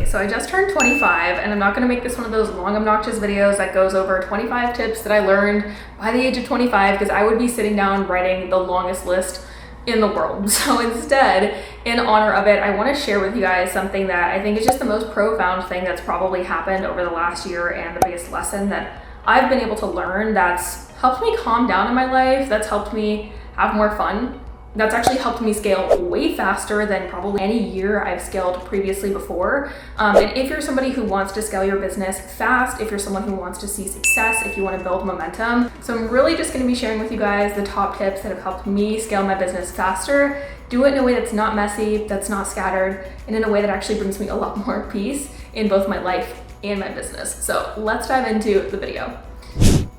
so I just turned 25 and I'm not gonna make this one of those long obnoxious videos that goes over 25 tips that I learned by the age of 25 because I would be sitting down writing the longest list in the world. So instead, in honor of it, I wanna share with you guys something that I think is just the most profound thing that's probably happened over the last year and the biggest lesson that I've been able to learn that's helped me calm down in my life, that's helped me have more fun. That's actually helped me scale way faster than probably any year I've scaled previously before. And if you're somebody who wants to scale your business fast, if you're someone who wants to see success, if you want to build momentum. So I'm really just going to be sharing with you guys the top tips that have helped me scale my business faster, do it in a way that's not messy, that's not scattered, and in a way that actually brings me a lot more peace in both my life and my business. So let's dive into the video.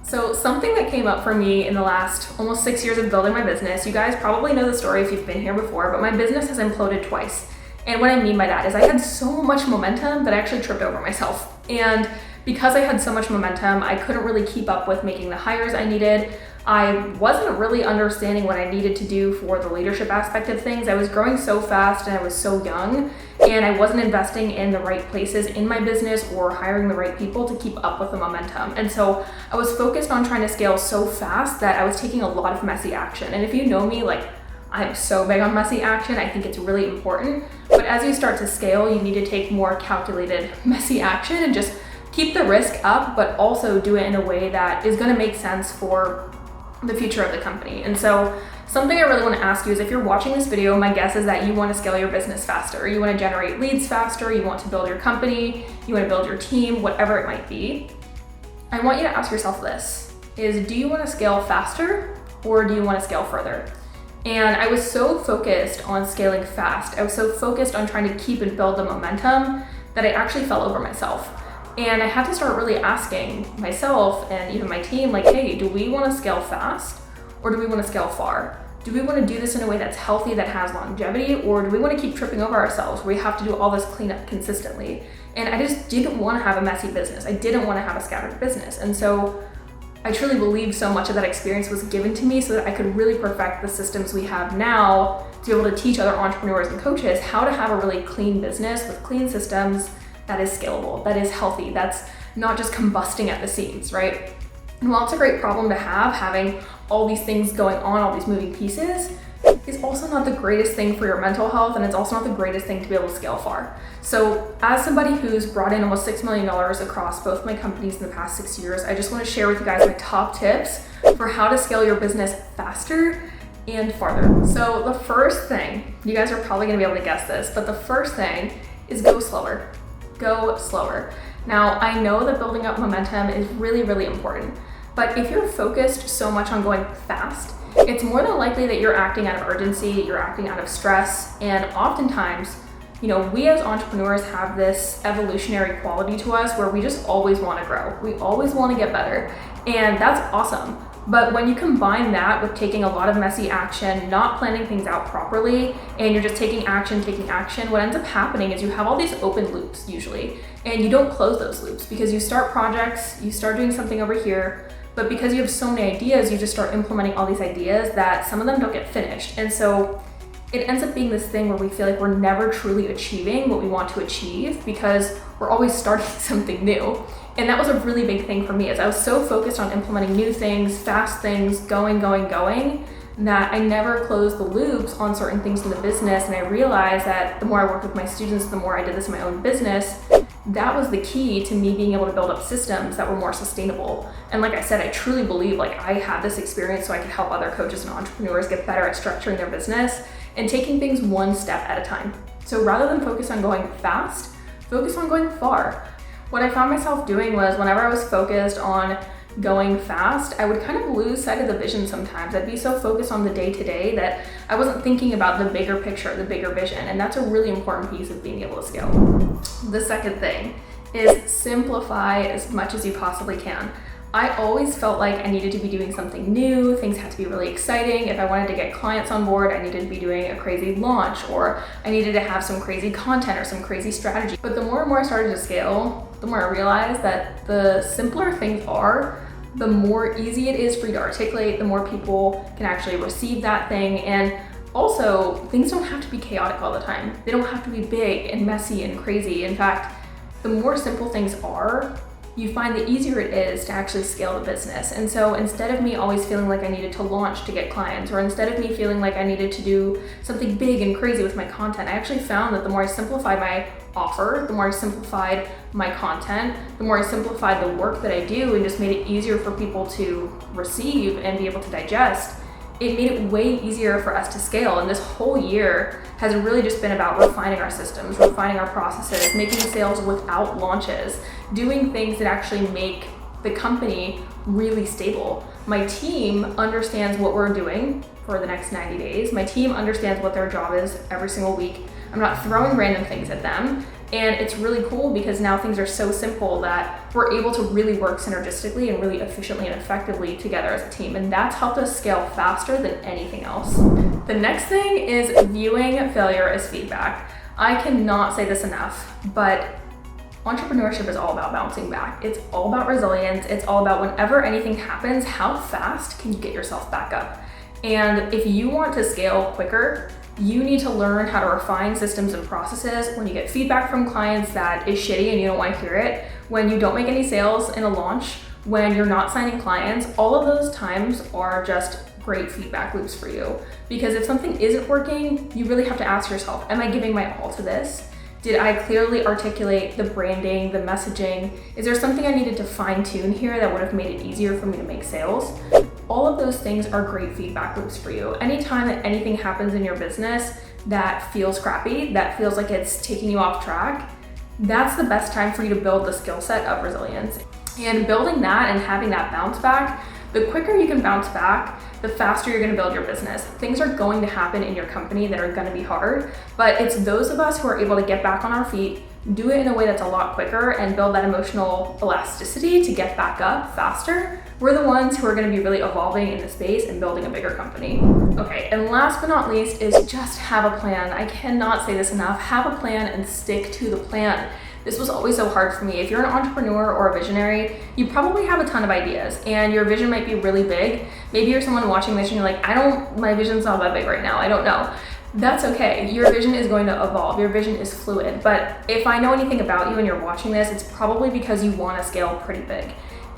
So something that came up for me in the last almost 6 years of building my business, you guys probably know the story if you've been here before, but my business has imploded twice. And what I mean by that is I had so much momentum that I actually tripped over myself. And because I had so much momentum, I couldn't really keep up with making the hires I needed. I wasn't really understanding what I needed to do for the leadership aspect of things. I was growing so fast and I was so young, and I wasn't investing in the right places in my business or hiring the right people to keep up with the momentum. And so I was focused on trying to scale so fast that I was taking a lot of messy action. And if you know me, like, I'm so big on messy action. I think it's really important. But as you start to scale, you need to take more calculated, messy action and just keep the risk up, but also do it in a way that is going to make sense for the future of the company. And so something I really want to ask you is, if you're watching this video, my guess is that you want to scale your business faster. You want to generate leads faster. You want to build your company. You want to build your team, whatever it might be. I want you to ask yourself this, is do you want to scale faster or do you want to scale further? And I was so focused on scaling fast. I was so focused on trying to keep and build the momentum that I actually fell over myself. And I had to start really asking myself and even my team, like, hey, do we want to scale fast or do we want to scale far? Do we want to do this in a way that's healthy, that has longevity, or do we want to keep tripping over ourselves where we have to do all this cleanup consistently? And I just didn't want to have a messy business. I didn't want to have a scattered business. And so I truly believe so much of that experience was given to me so that I could really perfect the systems we have now to be able to teach other entrepreneurs and coaches how to have a really clean business with clean systems that is scalable, that is healthy, that's not just combusting at the seams, right? And while it's a great problem to have, having all these things going on, all these moving pieces, is also not the greatest thing for your mental health, and it's also not the greatest thing to be able to scale far. So as somebody who's brought in almost $6 million across both my companies in the past 6 years, I just want to share with you guys my top tips for how to scale your business faster and farther. So the first thing, you guys are probably going to be able to guess this, but the first thing is go slower. Go slower. Now, I know that building up momentum is really, really important, but if you're focused so much on going fast, it's more than likely that you're acting out of urgency, you're acting out of stress, and oftentimes, we as entrepreneurs have this evolutionary quality to us where we just always want to grow. We always want to get better, and that's awesome. But when you combine that with taking a lot of messy action, not planning things out properly, and you're just taking action, what ends up happening is you have all these open loops usually, and you don't close those loops because you start projects, you start doing something over here, but because you have so many ideas, you just start implementing all these ideas that some of them don't get finished. And so it ends up being this thing where we feel like we're never truly achieving what we want to achieve because we're always starting something new. And that was a really big thing for me, as I was so focused on implementing new things, fast things, going, that I never closed the loops on certain things in the business. And I realized that the more I worked with my students, the more I did this in my own business, that was the key to me being able to build up systems that were more sustainable. And like I said, I truly believe like I had this experience so I could help other coaches and entrepreneurs get better at structuring their business and taking things one step at a time. So rather than focus on going fast, focus on going far. What I found myself doing was whenever I was focused on going fast, I would kind of lose sight of the vision sometimes. I'd be so focused on the day-to-day that I wasn't thinking about the bigger picture, the bigger vision, and that's a really important piece of being able to scale. The second thing is simplify as much as you possibly can. I always felt like I needed to be doing something new, things had to be really exciting. If I wanted to get clients on board, I needed to be doing a crazy launch, or I needed to have some crazy content or some crazy strategy. But the more and more I started to scale, the more I realized that the simpler things are, the more easy it is for you to articulate, the more people can actually receive that thing. And also, things don't have to be chaotic all the time. They don't have to be big and messy and crazy. In fact, the more simple things are, you find the easier it is to actually scale the business. And so instead of me always feeling like I needed to launch to get clients, or instead of me feeling like I needed to do something big and crazy with my content, I actually found that the more I simplified my offer, the more I simplified my content, the more I simplified the work that I do and just made it easier for people to receive and be able to digest, it made it way easier for us to scale. And this whole year has really just been about refining our systems, refining our processes, making sales without launches, doing things that actually make the company really stable. My team understands what we're doing for the next 90 days. My team understands what their job is every single week. I'm not throwing random things at them. And it's really cool because now things are so simple that we're able to really work synergistically and really efficiently and effectively together as a team. And that's helped us scale faster than anything else. The next thing is viewing failure as feedback. I cannot say this enough, but entrepreneurship is all about bouncing back. It's all about resilience. It's all about whenever anything happens, how fast can you get yourself back up? And if you want to scale quicker, you need to learn how to refine systems and processes when you get feedback from clients that is shitty and you don't want to hear it, when you don't make any sales in a launch, when you're not signing clients. All of those times are just great feedback loops for you. Because if something isn't working, you really have to ask yourself, am I giving my all to this? Did I clearly articulate the branding, the messaging? Is there something I needed to fine tune here that would have made it easier for me to make sales? All of those things are great feedback loops for you. Anytime that anything happens in your business that feels crappy, that feels like it's taking you off track, that's the best time for you to build the skill set of resilience. And building that and having that bounce back, the quicker you can bounce back, the faster you're gonna build your business. Things are going to happen in your company that are gonna be hard, but it's those of us who are able to get back on our feet, do it in a way that's a lot quicker, and build that emotional elasticity to get back up faster. We're the ones who are gonna be really evolving in the space and building a bigger company. Okay, and last but not least is just have a plan. I cannot say this enough. Have a plan and stick to the plan. This was always so hard for me. If you're an entrepreneur or a visionary, you probably have a ton of ideas and your vision might be really big. Maybe you're someone watching this and you're like, my vision's not that big right now. I don't know. That's okay. Your vision is going to evolve. Your vision is fluid. But if I know anything about you and you're watching this, it's probably because you want to scale pretty big.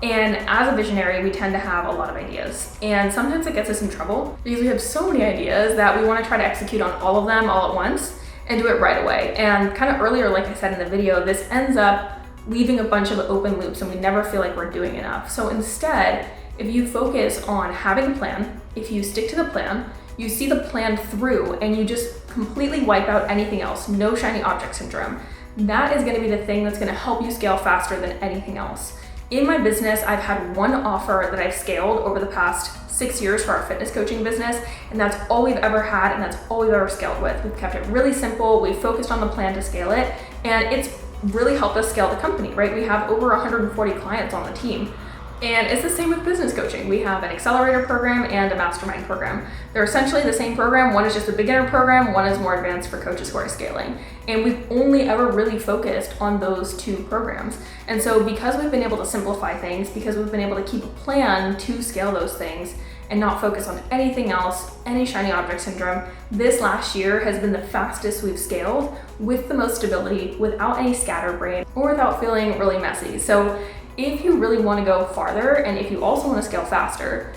And as a visionary, we tend to have a lot of ideas. And sometimes it gets us in trouble because we have so many ideas that we want to try to execute on all of them all at once and do it right away. And kind of earlier, like I said in the video, this ends up leaving a bunch of open loops and we never feel like we're doing enough. So instead, if you focus on having a plan, if you stick to the plan, you see the plan through and you just completely wipe out anything else, no shiny object syndrome, that is going to be the thing that's going to help you scale faster than anything else. In my business, I've had one offer that I've scaled over the past 6 years for our fitness coaching business, and that's all we've ever had, and that's all we've ever scaled with. We've kept it really simple, we focused on the plan to scale it, and it's really helped us scale the company, right? We have over 140 clients on the team. And it's the same with business coaching. We have an accelerator program and a mastermind program. They're essentially the same program. One is just a beginner program, one is more advanced for coaches who are scaling. And we've only ever really focused on those two programs. And so because we've been able to simplify things, because we've been able to keep a plan to scale those things and not focus on anything else, any shiny object syndrome, this last year has been the fastest we've scaled with the most stability, without any scatterbrain, or without feeling really messy. So if you really want to go farther and if you also want to scale faster,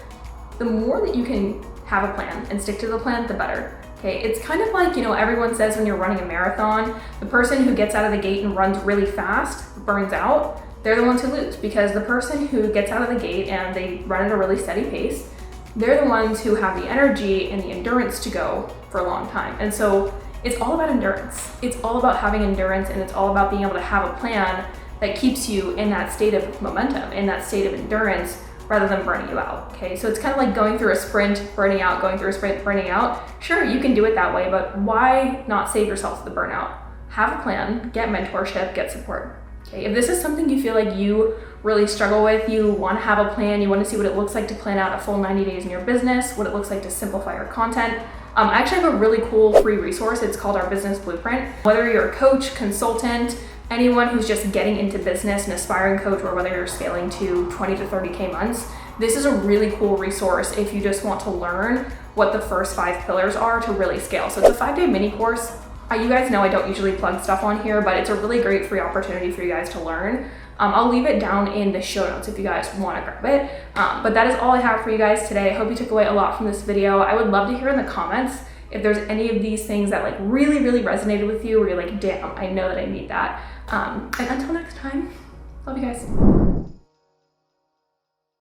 the more that you can have a plan and stick to the plan, the better. Okay, it's kind of like, everyone says when you're running a marathon, the person who gets out of the gate and runs really fast burns out. They're the ones who lose, because the person who gets out of the gate and they run at a really steady pace, they're the ones who have the energy and the endurance to go for a long time. And so it's all about endurance. It's all about having endurance, and it's all about being able to have a plan that keeps you in that state of momentum, in that state of endurance, rather than burning you out. Okay, so it's kind of like going through a sprint, burning out, going through a sprint, burning out. Sure, you can do it that way, but why not save yourself the burnout? Have a plan, get mentorship, get support. Okay, if this is something you feel like you really struggle with, you want to have a plan, you want to see what it looks like to plan out a full 90 days in your business, what it looks like to simplify your content, I actually have a really cool free resource. It's called our Business Blueprint. Whether you're a coach, consultant, anyone who's just getting into business, an aspiring coach, or whether you're scaling to 20 to 30K months, this is a really cool resource if you just want to learn what the first 5 pillars are to really scale. So it's a 5-day mini course. You guys know I don't usually plug stuff on here, but it's a really great free opportunity for you guys to learn. I'll leave it down in the show notes if you guys want to grab it. But that is all I have for you guys today. I hope you took away a lot from this video. I would love to hear in the comments if there's any of these things that like really resonated with you, where you're like, damn, I know that I need that. And until next time, love you guys.